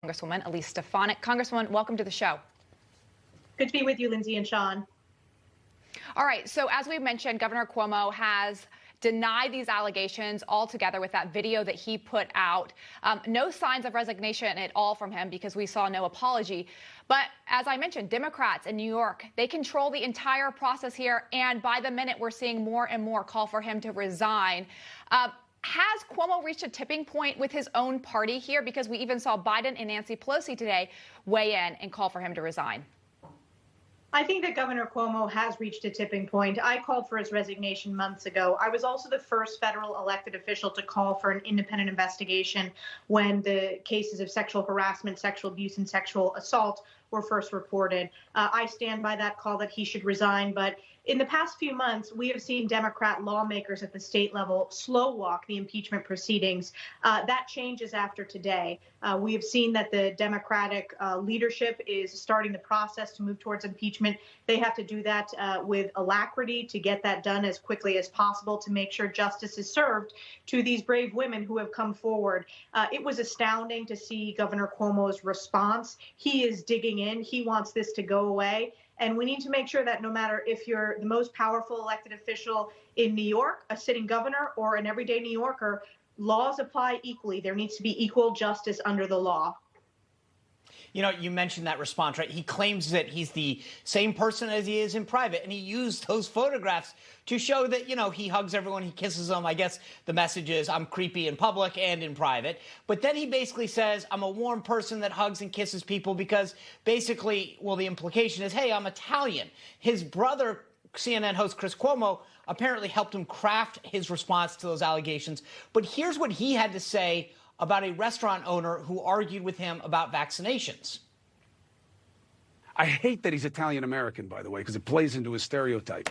Congresswoman Elise Stefanik. Congresswoman, welcome to the show. Good to be with you, Lindsay and Sean. All right, so as we mentioned, Governor Cuomo has denied these allegations altogether with that video that he put out. No signs of resignation at all from him because we saw no apology. But as I mentioned, Democrats in New York, they control the entire process here. And by the minute, we're seeing more and more call for him to resign. Has Cuomo reached a tipping point with his own party here? Because we even saw Biden and Nancy Pelosi today weigh in and call for him to resign. I think that Governor Cuomo has reached a tipping point. I called for his resignation months ago. I was also the first federal elected official to call for an independent investigation when the cases of sexual harassment, sexual abuse, and sexual assault were first reported. I stand by that call that he should resign. But in the past few months, we have seen Democrat lawmakers at the state level slow walk the impeachment proceedings. That changes after today. We have seen that the Democratic leadership is starting the process to move towards impeachment. They have to do that with alacrity to get that done as quickly as possible to make sure justice is served to these brave women who have come forward. It was astounding to see Governor Cuomo's response. He is digging in. He wants this to go away. And we need to make sure that no matter if you're the most powerful elected official in New York, a sitting governor, or an everyday New Yorker, laws apply equally. There needs to be equal justice under the law. You know, you mentioned that response, right? He claims that he's the same person as he is in private, and he used those photographs to show that, you know, he hugs everyone, he kisses them. I guess the message is I'm creepy in public and in private. But then he basically says I'm a warm person that hugs and kisses people because basically, well, the implication is, hey, I'm Italian. His brother, CNN host Chris Cuomo, apparently helped him craft his response to those allegations. But here's what he had to say about a restaurant owner who argued with him about vaccinations. I hate that he's Italian-American, by the way, because it plays into his stereotype.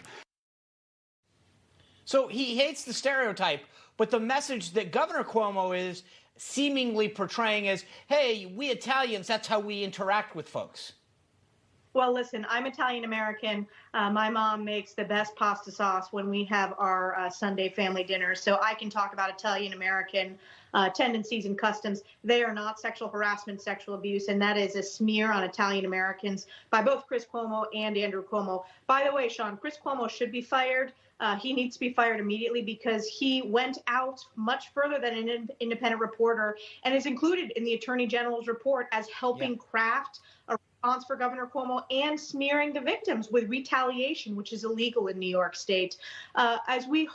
So he hates the stereotype, but the message that Governor Cuomo is seemingly portraying is, hey, we Italians, that's how we interact with folks. Well, listen, I'm Italian-American. My mom makes the best pasta sauce when we have our Sunday family dinners. So I can talk about Italian-American tendencies and customs. They are not sexual harassment, sexual abuse, and that is a smear on Italian-Americans by both Chris Cuomo and Andrew Cuomo. By the way, Sean, Chris Cuomo should be fired. He needs to be fired immediately because he went out much further than an independent reporter and is included in the Attorney General's report as helping craft a response for Governor Cuomo and smearing the victims with retaliation, which is illegal in New York State. As we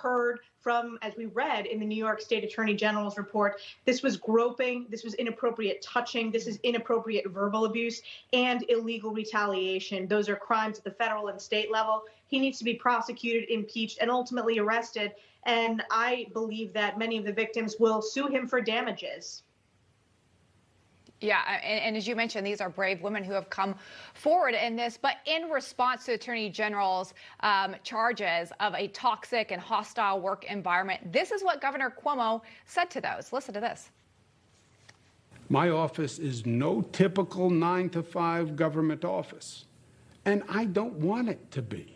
read in the New York State Attorney General's report, this was groping, this was inappropriate touching, this is inappropriate verbal abuse and illegal retaliation. Those are crimes at the federal and state level. He needs to be prosecuted, impeached, and ultimately arrested. And I believe that many of the victims will sue him for damages. Yeah, and as you mentioned, these are brave women who have come forward in this. But in response to Attorney General's charges of a toxic and hostile work environment, this is what Governor Cuomo said to those. Listen to this. My office is no typical 9-to-5 government office, and I don't want it to be.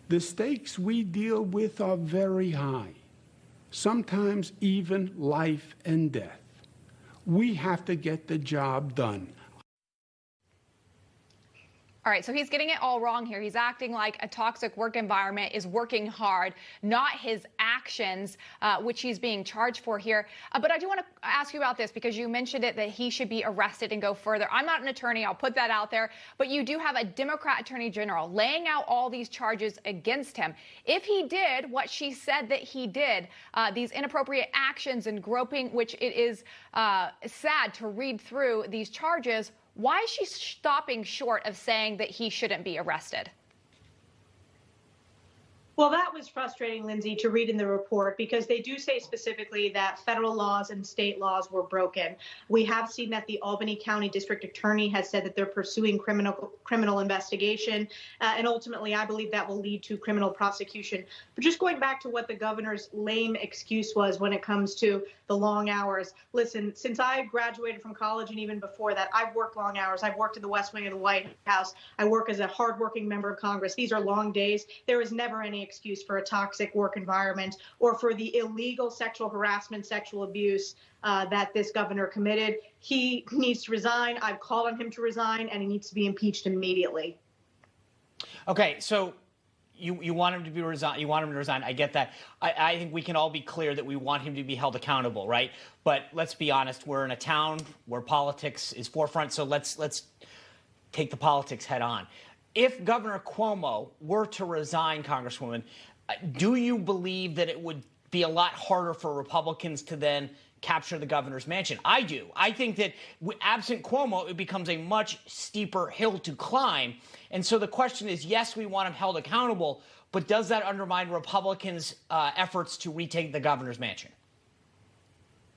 The stakes we deal with are very high, sometimes even life and death. We have to get the job done. All right, so he's getting it all wrong here. He's acting like a toxic work environment is working hard, not his actions, which he's being charged for here. But I do want to ask you about this because you mentioned it, that he should be arrested and go further. I'm not an attorney. I'll put that out there. But you do have a Democrat attorney general laying out all these charges against him. If he did what she said that he did, these inappropriate actions and groping, which it is sad to read through these charges, why is she stopping short of saying that he shouldn't be arrested? Well, that was frustrating, Lindsay, to read in the report because they do say specifically that federal laws and state laws were broken. We have seen that the Albany County District Attorney has said that they're pursuing criminal investigation, and ultimately I believe that will lead to criminal prosecution. But just going back to what the governor's lame excuse was when it comes to the long hours, listen, since I graduated from college and even before that, I've worked long hours. I've worked in the West Wing of the White House. I work as a hardworking member of Congress. These are long days. There is never any excuse for a toxic work environment or for the illegal sexual harassment, sexual abuse that this governor committed. He needs to resign. I've called on him to resign, and he needs to be impeached immediately. Okay, so you want him to be resign. You want him to resign. I get that. I think we can all be clear that we want him to be held accountable, right? But let's be honest. We're in a town where politics is forefront, so let's take the politics head on. If Governor Cuomo were to resign, Congresswoman, do you believe that it would be a lot harder for Republicans to then capture the governor's mansion? I do. I think that absent Cuomo, it becomes a much steeper hill to climb. And so the question is, yes, we want him held accountable, but does that undermine Republicans' efforts to retake the governor's mansion?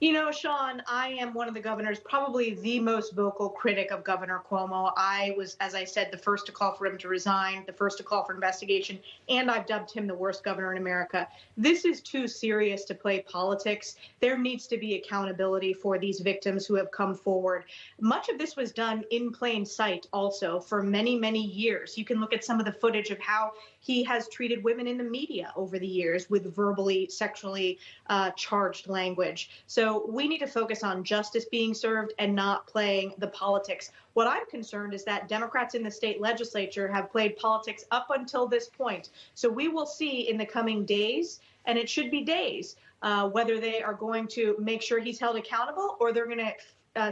You know, Sean, I am one of the governors, probably the most vocal critic of Governor Cuomo. I was, as I said, the first to call for him to resign, the first to call for investigation, and I've dubbed him the worst governor in America. This is too serious to play politics. There needs to be accountability for these victims who have come forward. Much of this was done in plain sight also for many, many years. You can look at some of the footage of how he has treated women in the media over the years with verbally, sexually charged language. So we need to focus on justice being served and not playing the politics. What I'm concerned is that Democrats in the state legislature have played politics up until this point. So we will see in the coming days, and it should be days, whether they are going to make sure he's held accountable or they're going to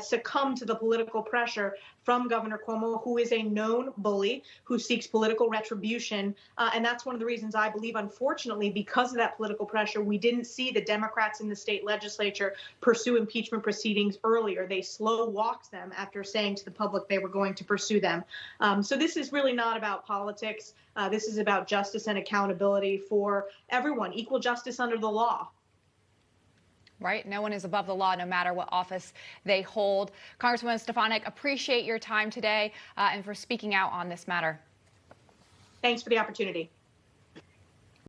succumb to the political pressure from Governor Cuomo, who is a known bully, who seeks political retribution. And that's one of the reasons I believe, unfortunately, because of that political pressure, we didn't see the Democrats in the state legislature pursue impeachment proceedings earlier. They slow walked them after saying to the public they were going to pursue them. So this is really not about politics. This is about justice and accountability for everyone, equal justice under the law. Right? No one is above the law, no matter what office they hold. Congresswoman Stefanik, appreciate your time today and for speaking out on this matter. Thanks for the opportunity.